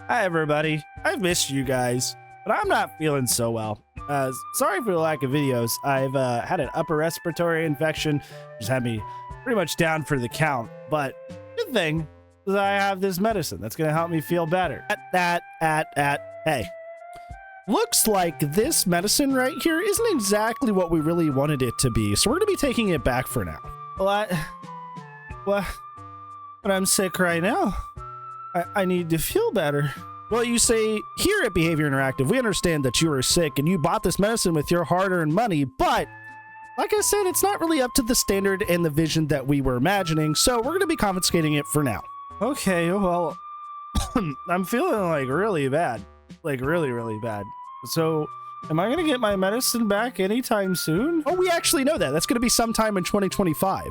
Hi everybody, I've missed you guys, but I'm not feeling so well. Sorry for the lack of videos. I've had an upper respiratory infection, which had me pretty much down for the count, but good thing is I have this medicine that's gonna help me feel better. Hey. Looks like this medicine right here isn't exactly what we really wanted it to be, so we're gonna be taking it back for now. But I'm sick right now. I need to feel better. Well, you say, here at Behavior Interactive, we understand that you are sick and you bought this medicine with your hard-earned money, but like I said, it's not really up to the standard and the vision that we were imagining, so we're going to be confiscating it for now. Okay, well, I'm feeling like really bad. Like really bad. So, am I going to get my medicine back anytime soon? Oh, we actually know that. That's going to be sometime in 2025.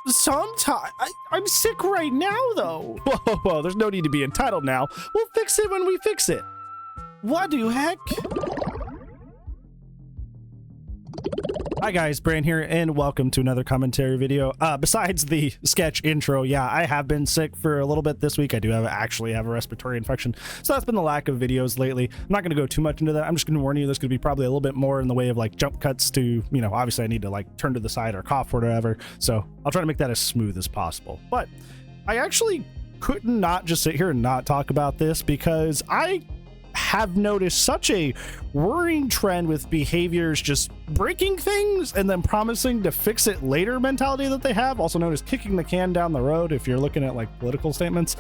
Sometime? I'm sick right now, though. Whoa, there's no need to be entitled now. We'll fix it when we fix it. What the heck? Hi guys, Bran here, and welcome to another commentary video. Besides the sketch intro, yeah, I have been sick for a little bit this week. I do actually have a respiratory infection, so that's been the lack of videos lately. I'm not going to go too much into that. I'm just going to warn you, there's going to be probably a little bit more in the way of like jump cuts to, you know, obviously I need to like turn to the side or cough or whatever, so I'll try to make that as smooth as possible. But I actually couldn't not just sit here and not talk about this, because I have noticed such a worrying trend with behaviors just breaking things and then promising to fix it later mentality that they have, also known as kicking the can down the road if you're looking at like political statements.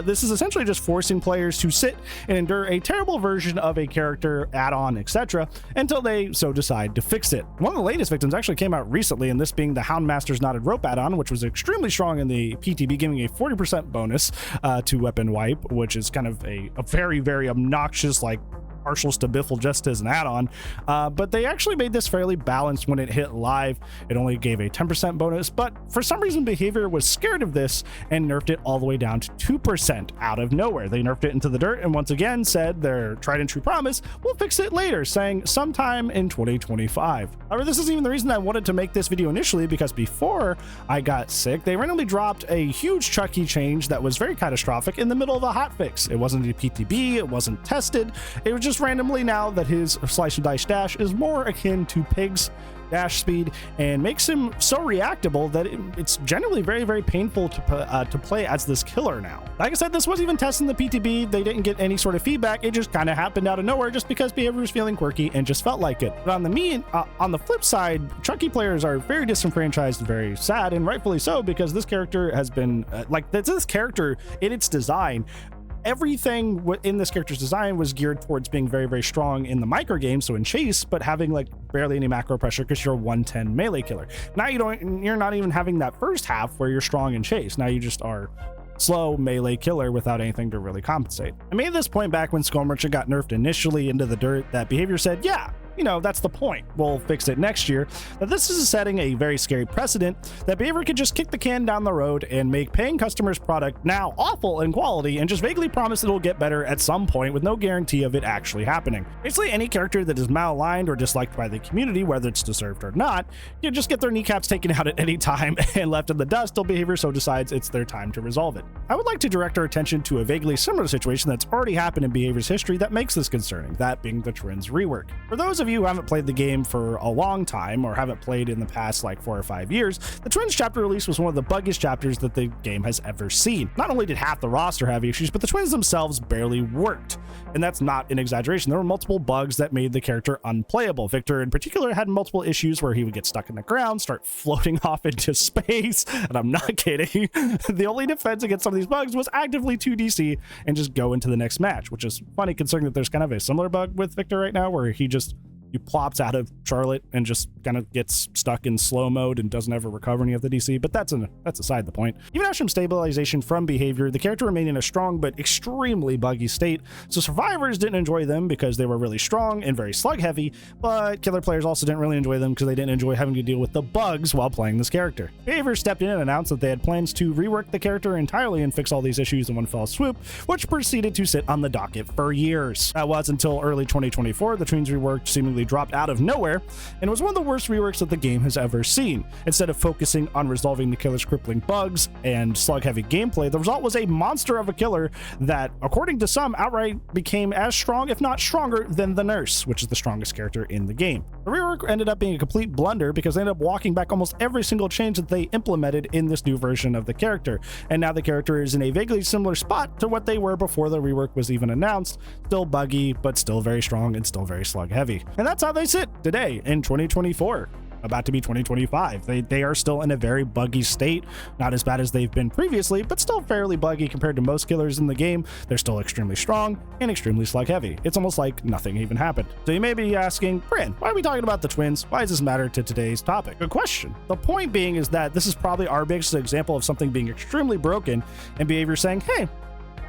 This is essentially just forcing players to sit and endure a terrible version of a character, add-on, etc. until they so decide to fix it. One of the latest victims actually came out recently, and this being the Houndmaster's Knotted Rope add-on, which was extremely strong in the PTB, giving a 40% bonus to weapon wipe, which is kind of a very obnoxious, like, partial to biffle just as an add-on, but they actually made this fairly balanced when it hit live. It only gave a 10% bonus, but for some reason Behavior was scared of this and nerfed it all the way down to 2% out of nowhere. They nerfed it into the dirt and once again said their tried and true promise, we'll fix it later, saying sometime in 2025. However, this isn't even the reason I wanted to make this video initially, because before I got sick, they randomly dropped a huge Chucky change that was very catastrophic in the middle of a hotfix. It wasn't a PTB, it wasn't tested, it was just randomly now that his slice and dice dash is more akin to Pig's dash speed and makes him so reactable that it's generally very painful to play as this killer now. Like I said, this wasn't even testing the PTB. They didn't get any sort of feedback. It just kind of happened out of nowhere just because Behavior was feeling quirky and just felt like it. But on the flip side, Chucky players are very disenfranchised and very sad, and rightfully so, because this character has been this character in its design, everything in this character's design was geared towards being very strong in the micro game, so in chase, but having like barely any macro pressure because you're a 110 melee killer. Now you're not even having that first half where you're strong in chase. Now you just are slow melee killer without anything to really compensate. I made this point back when Skull Merchant got nerfed initially into the dirt, that Behavior said, yeah, you know, that's the point, we'll fix it next year. That this is setting a very scary precedent that Behavior could just kick the can down the road and make paying customers' product now awful in quality and just vaguely promise it'll get better at some point with no guarantee of it actually happening. Basically, any character that is malaligned or disliked by the community, whether it's deserved or not, you just get their kneecaps taken out at any time and left in the dust till Behavior so decides it's their time to resolve it. I would like to direct our attention to a vaguely similar situation that's already happened in Behavior's history that makes this concerning, that being the Twins rework. For those of you who haven't played the game for a long time or haven't played in the past like 4 or 5 years, the Twins chapter release was one of the buggiest chapters that the game has ever seen. Not only did half the roster have issues, but the Twins themselves barely worked. And that's not an exaggeration. There were multiple bugs that made the character unplayable. Victor in particular had multiple issues where he would get stuck in the ground, start floating off into space, and I'm not kidding. The only defense against some of these bugs was actively 2DC and just go into the next match, which is funny considering that there's kind of a similar bug with Victor right now where he plops out of Charlotte and just kind of gets stuck in slow mode and doesn't ever recover any of the DC, but that's aside the point. Even after some stabilization from Behavior, the character remained in a strong but extremely buggy state, so survivors didn't enjoy them because they were really strong and very slug heavy, but killer players also didn't really enjoy them because they didn't enjoy having to deal with the bugs while playing this character. Behavior stepped in and announced that they had plans to rework the character entirely and fix all these issues in one fell swoop, which proceeded to sit on the docket for years. That was until early 2024, the Twins reworked seemingly completely dropped out of nowhere, and was one of the worst reworks that the game has ever seen. Instead of focusing on resolving the killer's crippling bugs and slug-heavy gameplay, the result was a monster of a killer that, according to some, outright became as strong, if not stronger, than the nurse, which is the strongest character in the game. The rework ended up being a complete blunder because they ended up walking back almost every single change that they implemented in this new version of the character, and now the character is in a vaguely similar spot to what they were before the rework was even announced. Still buggy, but still very strong and still very slug heavy. And that's how they sit today in 2024. About to be 2025. They are still in a very buggy state, not as bad as they've been previously, but still fairly buggy compared to most killers in the game. They're still extremely strong and extremely slug heavy. It's almost like nothing even happened. So you may be asking, Brand, why are we talking about the twins? Why does this matter to today's topic? Good question. The point being is that this is probably our biggest example of something being extremely broken and behavior saying, hey,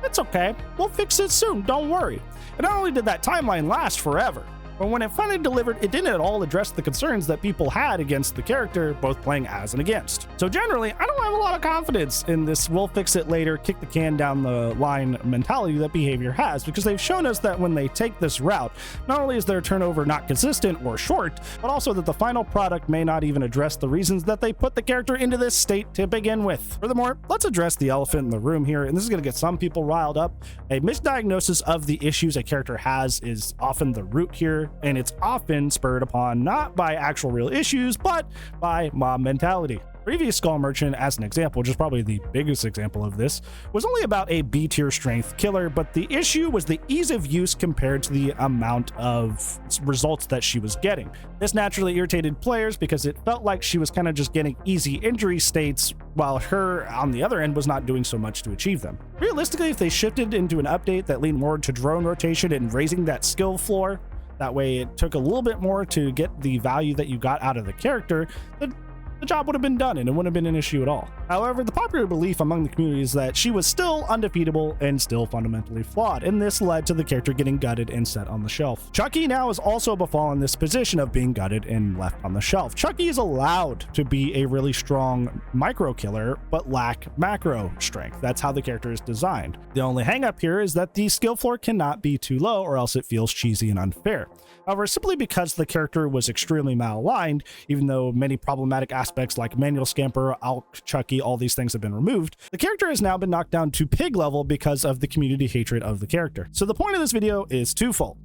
it's okay, we'll fix it soon, don't worry. And not only did that timeline last forever, but when it finally delivered, it didn't at all address the concerns that people had against the character, both playing as and against. So generally, I don't have a lot of confidence in this we'll fix it later, kick the can down the line mentality that behavior has, because they've shown us that when they take this route, not only is their turnover not consistent or short, but also that the final product may not even address the reasons that they put the character into this state to begin with. Furthermore, let's address the elephant in the room here, and this is going to get some people riled up. A misdiagnosis of the issues a character has is often the root here, and it's often spurred upon not by actual real issues, but by mob mentality. Previous Skull Merchant, as an example, which is probably the biggest example of this, was only about a B tier strength killer, but the issue was the ease of use compared to the amount of results that she was getting. This naturally irritated players because it felt like she was kind of just getting easy injury states, while her, on the other end, was not doing so much to achieve them. Realistically, if they shifted into an update that leaned more to drone rotation and raising that skill floor, that way it took a little bit more to get the value that you got out of the character, the job would have been done and it wouldn't have been an issue at all. However, the popular belief among the community is that she was still undefeatable and still fundamentally flawed, and this led to the character getting gutted and set on the shelf. Chucky now has also befallen this position of being gutted and left on the shelf. Chucky is allowed to be a really strong micro killer, but lack macro strength. That's how the character is designed. The only hang up here is that the skill floor cannot be too low or else it feels cheesy and unfair. However, simply because the character was extremely malaligned, even though many problematic aspects like manual scamper, Alk, Chucky, all these things have been removed, the character has now been knocked down to pig level because of the community hatred of the character. So the point of this video is twofold.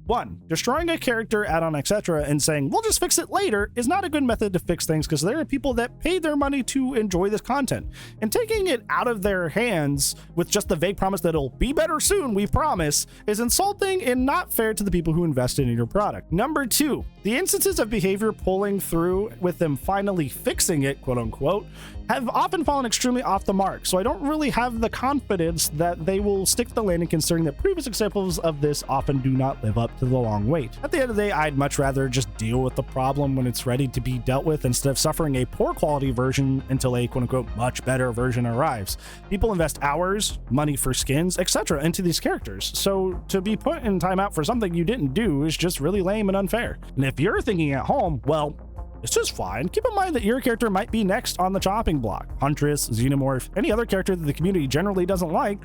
One, destroying a character, add-on, etc., and saying, we'll just fix it later is not a good method to fix things because there are people that paid their money to enjoy this content. And taking it out of their hands with just the vague promise that it'll be better soon, we promise, is insulting and not fair to the people who invested in your product. Number two, the instances of behavior pulling through with them finally fixing it, quote unquote, have often fallen extremely off the mark, so I don't really have the confidence that they will stick to the landing, considering that previous examples of this often do not live up to the long wait. At the end of the day, I'd much rather just deal with the problem when it's ready to be dealt with instead of suffering a poor quality version until a quote-unquote much better version arrives. People invest hours, money for skins, etc. into these characters, so to be put in timeout for something you didn't do is just really lame and unfair. And if you're thinking at home, well, it's just fine. Keep in mind that your character might be next on the chopping block. Huntress, Xenomorph, any other character that the community generally doesn't like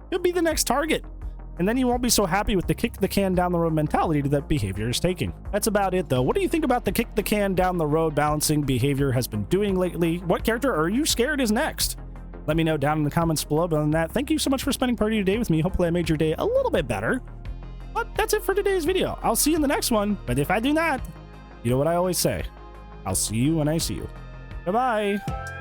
could be the next target. And then you won't be so happy with the kick the can down the road mentality that behavior is taking. That's about it though. What do you think about the kick the can down the road balancing behavior has been doing lately? What character are you scared is next? Let me know down in the comments below. But other than that, thank you so much for spending part of your day with me. Hopefully I made your day a little bit better. But that's it for today's video. I'll see you in the next one. But if I do not, you know what I always say. I'll see you when I see you. Bye-bye.